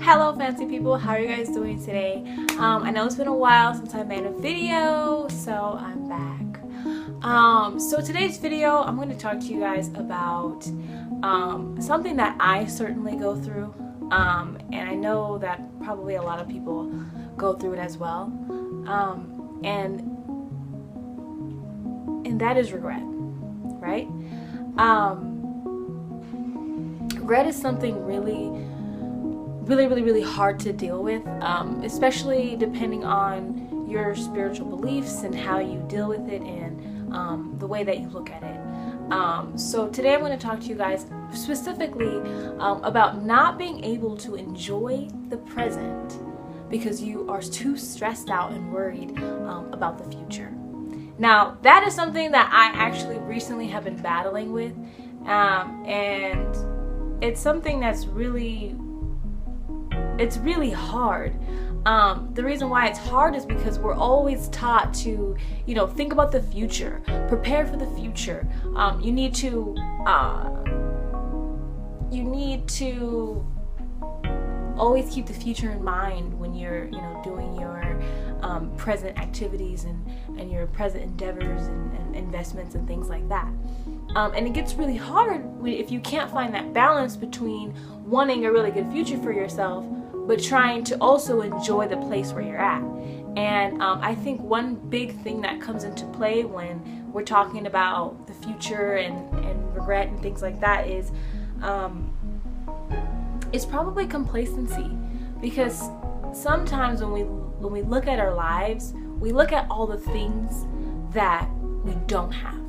Hello fancy people, how are you guys doing today? I know it's been a while since I made a video, so I'm back. So today's video, I'm going to talk to you guys about something that I certainly go through, and I know that probably a lot of people go through it as well, and that is regret, right? Regret is something really hard to deal with, especially depending on your spiritual beliefs and how you deal with it and the way that you look at it. So today I'm going to talk to you guys specifically about not being able to enjoy the present because you are too stressed out and worried about the future. Now, that is something that I actually recently have been battling with, and it's something that's really hard. The reason why it's hard is because we're always taught to, think about the future, prepare for the future. You need to always keep the future in mind when you're, doing your present activities and your present endeavors and investments and things like that. And it gets really hard if you can't find that balance between wanting a really good future for yourself but trying to also enjoy the place where you're at. And I think one big thing that comes into play when we're talking about the future and regret and things like that is it's probably complacency, because sometimes when we look at our lives, we look at all the things that we don't have,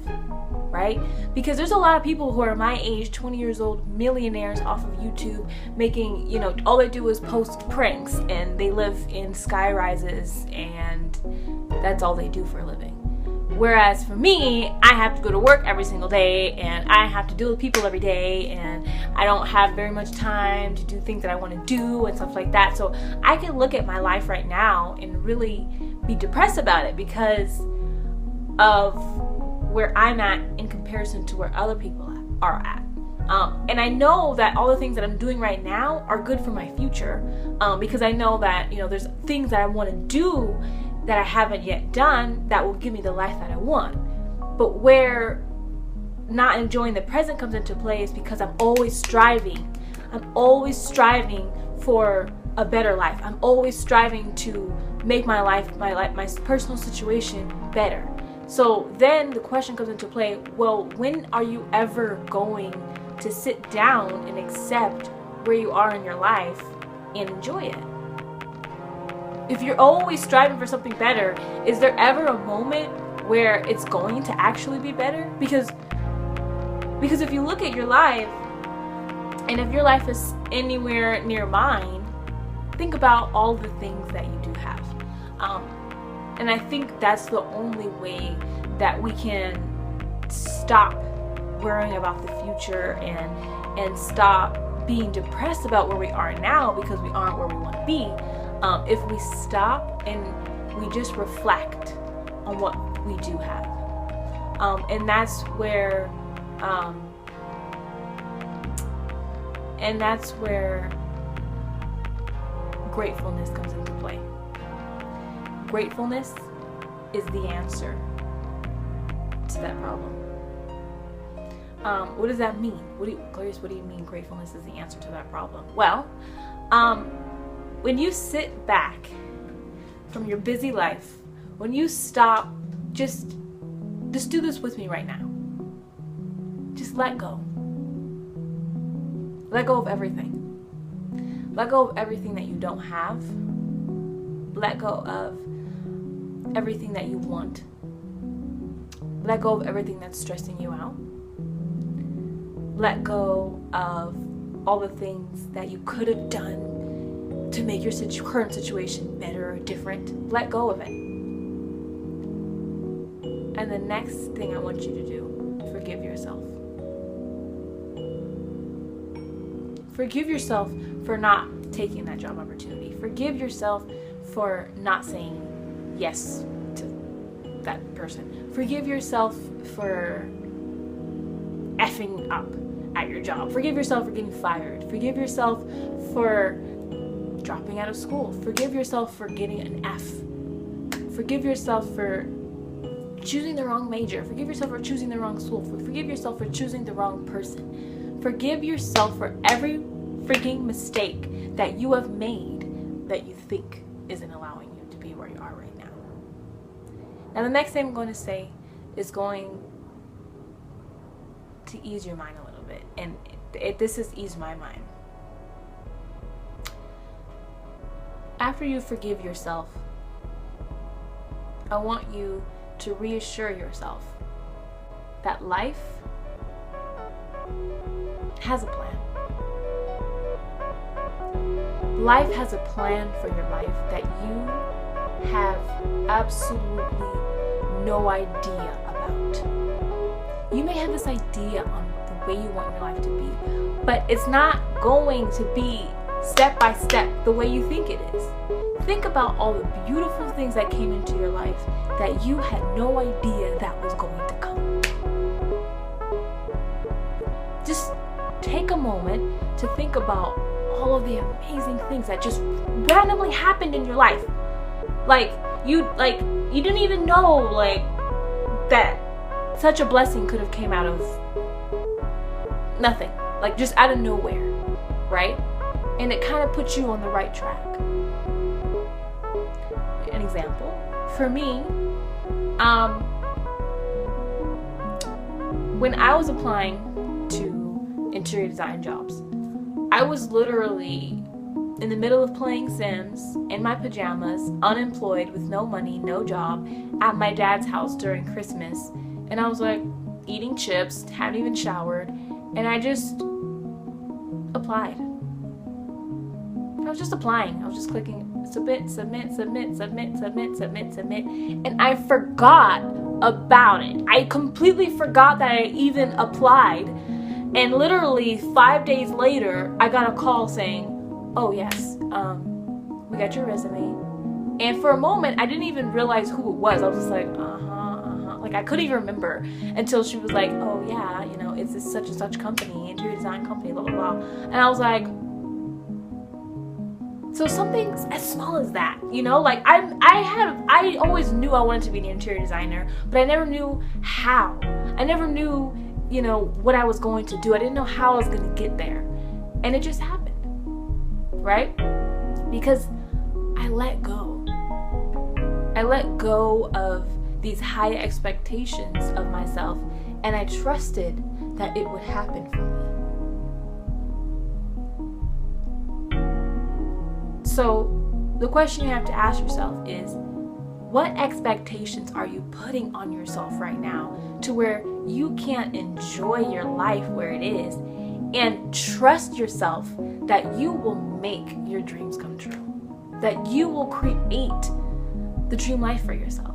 right? Because there's a lot of people who are my age, 20 years old, millionaires off of YouTube, making, all they do is post pranks and they live in sky rises and that's all they do for a living. Whereas for me, I have to go to work every single day and I have to deal with people every day and I don't have very much time to do things that I want to do and stuff like that. So I can look at my life right now and really be depressed about it because of where I'm at in comparison to where other people are at. And I know that all the things that I'm doing right now are good for my future, because I know that, there's things that I want to do that I haven't yet done that will give me the life that I want. But where not enjoying the present comes into play is because I'm always striving. I'm always striving for a better life. I'm always striving to make my life, my personal situation better. So then the question comes into play, well, when are you ever going to sit down and accept where you are in your life and enjoy it? If you're always striving for something better, is there ever a moment where it's going to actually be better? Because if you look at your life, and if your life is anywhere near mine, think about all the things that you do have. And I think that's the only way that we can stop worrying about the future and stop being depressed about where we are now because we aren't where we want to be. If we stop and we just reflect on what we do have. And that's where gratefulness comes into play. Gratefulness is the answer to that problem. What does that mean? Clarice, what do you mean gratefulness is the answer to that problem? Well, when you sit back from your busy life, when you stop, just do this with me right now. Just let go. Let go of everything. Let go of everything that you don't have. Let go of everything that you want. Let go of everything that's stressing you out. Let go of all the things that you could have done to make your current situation better or different. Let go of it. And the next thing I want you to do, forgive yourself. Forgive yourself for not taking that job opportunity. Forgive yourself for not saying yes to that person. Forgive yourself for effing up at your job. Forgive yourself for getting fired. Forgive yourself for dropping out of school. Forgive yourself for getting an F. Forgive yourself for choosing the wrong major. Forgive yourself for choosing the wrong school. Forgive yourself for choosing the wrong person. Forgive yourself for every freaking mistake that you have made that you think isn't allowing you to be where you are right now. Now, the next thing I'm going to say is going to ease your mind a little bit. And this has eased my mind. After you forgive yourself, I want you to reassure yourself that life has a plan. Life has a plan for your life that you have absolutely no idea about. You may have this idea on the way you want your life to be, but it's not going to be step by step the way you think it is. Think about all the beautiful things that came into your life that you had no idea that was going to come. Just take a moment to think about all of the amazing things that just randomly happened in your life. You didn't even know that such a blessing could have came out of nothing, just out of nowhere, right? And it kind of puts you on the right track. An example, for me, when I was applying to interior design jobs, I was literally in the middle of playing Sims in my pajamas, unemployed with no money, no job, at my dad's house during Christmas. And I was eating chips, hadn't even showered, and I just applied. I was just applying. I was just clicking submit, submit, submit, submit, submit, submit, submit. And I forgot about it. I completely forgot that I even applied. And literally 5 days later, I got a call saying, oh yes, we got your resume. And for a moment, I didn't even realize who it was. I was just I couldn't even remember until she was like, oh yeah, it's this such and such company, interior design company, blah, blah, blah. And I was like, so something as small as that, I always knew I wanted to be an interior designer, but I never knew how. I never knew, what I was going to do. I didn't know how I was going to get there. And it just happened, right? Because I let go. I let go of these high expectations of myself, and I trusted that it would happen for me. So the question you have to ask yourself is, what expectations are you putting on yourself right now to where you can't enjoy your life where it is, and trust yourself that you will make your dreams come true, that you will create the dream life for yourself?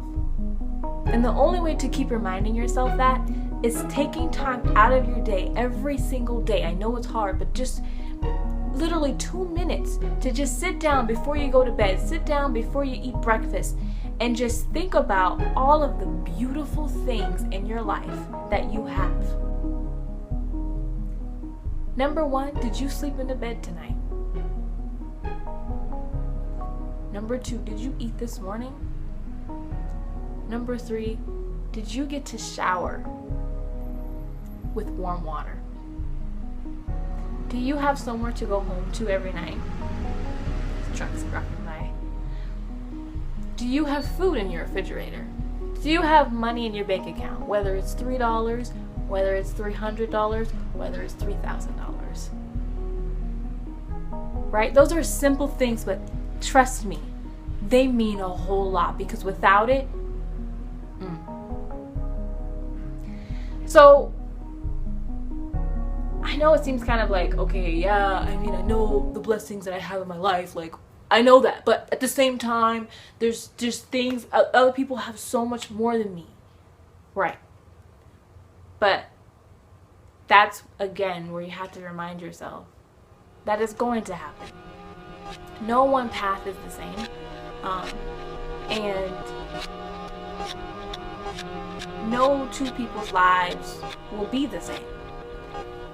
And the only way to keep reminding yourself that is taking time out of your day every single day. I know it's hard, but just literally 2 minutes to just sit down before you go to bed, sit down before you eat breakfast, and just think about all of the beautiful things in your life that you have. Number 1, did you sleep in the bed tonight? Number 2, did you eat this morning? Number 3, did you get to shower with warm water? Do you have somewhere to go home to every night? The truck's rocking by. Do you have food in your refrigerator? Do you have money in your bank account? Whether it's $3, whether it's $300, whether it's $3,000. Right? Those are simple things, but trust me, they mean a whole lot, because without it, So, I know it seems kind of okay, yeah, I know the blessings that I have in my life, I know that, but at the same time, there's just things, other people have so much more than me, right? But that's, again, where you have to remind yourself that it's going to happen. No one path is the same, and no two people's lives will be the same.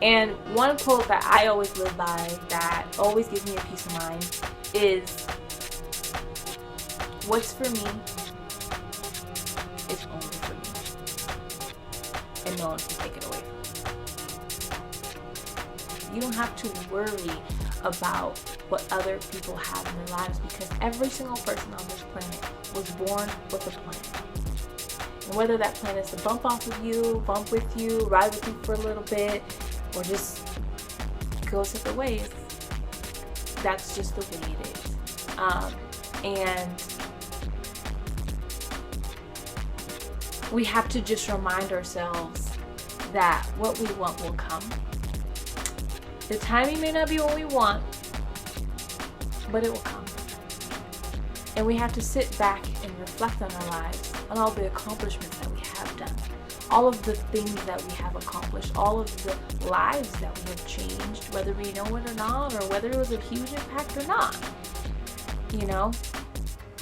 And one quote that I always live by, that always gives me a peace of mind, is what's for me is only for me. And no one can take it away from me. You don't have to worry about what other people have in their lives, because every single person on this planet was born with a plan. And whether that plan is to bump off of you, bump with you, ride with you for a little bit, or just go separate ways, that's just the way it is. And we have to just remind ourselves that what we want will come. The timing may not be what we want, but it will come. And we have to sit back and reflect on our lives, on all the accomplishments that we have done, all of the things that we have accomplished, all of the lives that we have changed, whether we know it or not, or whether it was a huge impact or not. You know,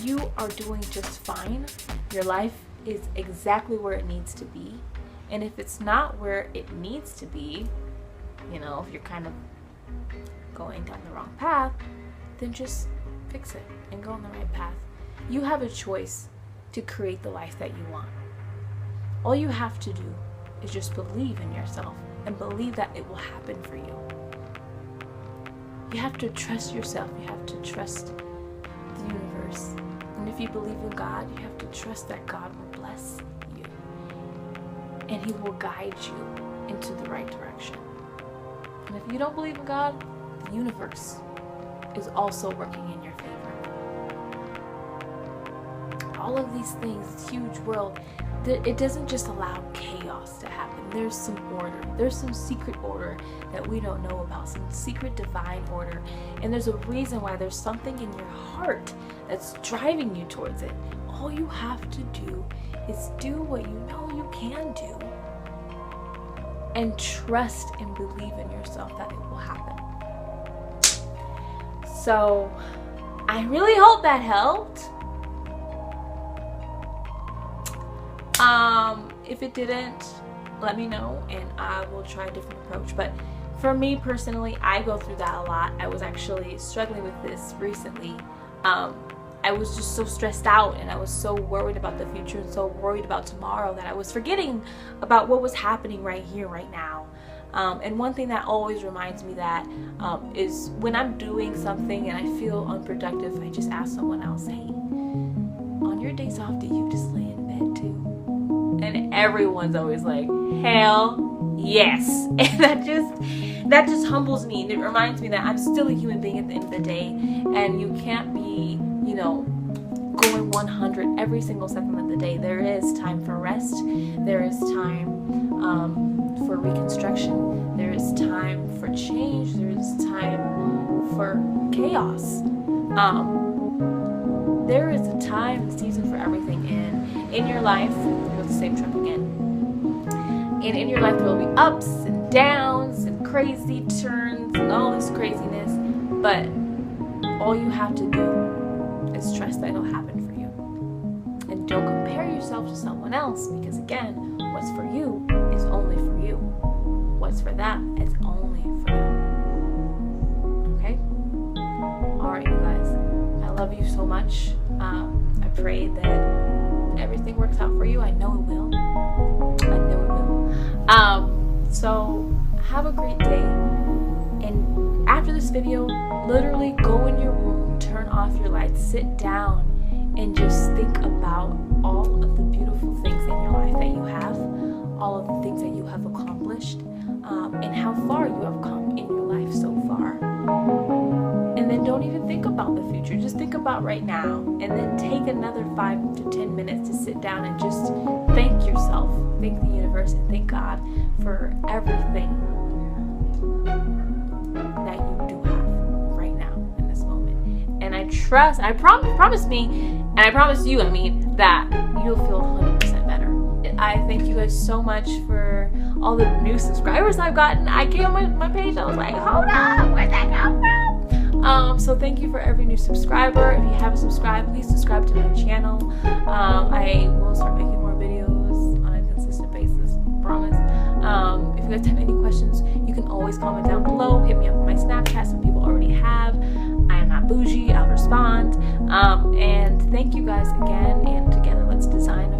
you are doing just fine. Your life is exactly where it needs to be. And if it's not where it needs to be, you know, if you're kind of going down the wrong path, then just fix it and go on the right path. You have a choice to create the life that you want. All you have to do is just believe in yourself and believe that it will happen for you. You have to trust yourself. You have to trust the universe. And if you believe in God, you have to trust that God will bless you. And He will guide you into the right direction. And if you don't believe in God, the universe is also working in your favor. All of these things, this huge world, it doesn't just allow chaos to happen. There's some order. There's some secret order that we don't know about, some secret divine order. And there's a reason why there's something in your heart that's driving you towards it. All you have to do is do what you know you can do and trust and believe in yourself that it will happen. So I really hope that helped. If it didn't, let me know and I will try a different approach. But for me personally, I go through that a lot. I was actually struggling with this recently. I was just so stressed out and I was so worried about the future and so worried about tomorrow that I was forgetting about what was happening right here, right now. And one thing that always reminds me that is when I'm doing something and I feel unproductive, I just ask someone else, hey, on your days off, do you just lay in bed too? And everyone's always like, hell yes. And that just humbles me, and it reminds me that I'm still a human being at the end of the day, and you can't be, you know, going 100 every single second of the day. There is time for rest. There is time for reconstruction. There is time for change. There is time for chaos. There is a time and season for everything in your life. There goes the same truck again. And in your life there will be ups and downs and crazy turns and all this craziness. But all you have to do is trust that it'll happen for you. And don't compare yourself to someone else, because again, what's for you is only for you. What's for them is only for them. Okay? Alright, you guys. I love you so much. I pray that everything works out for you. I know it will. I know it will. So have a great day. And after this video, literally go in your room, turn off your lights, sit down, and just think about all of the beautiful things in your life that you have, all of the things that you have accomplished, and how far you have come in your life so far. And then don't even think about the future. Just think about right now. And then take another 5 to 10 minutes to sit down and just thank yourself, thank the universe, and thank God for everything that you do have right now in this moment. And I promise me, and I promise you, that you'll feel 100% better. I thank you guys so much for all the new subscribers I've gotten. I came on my page, I was like, hold up, where'd that come from? So thank you for every new subscriber. If you haven't subscribed, please subscribe to my channel. I will start making more videos on a consistent basis, promise. If you guys have any questions, you can always comment down below. Hit me up on my Snapchat. Some people already have. I am not bougie. And thank you guys again, and together let's design a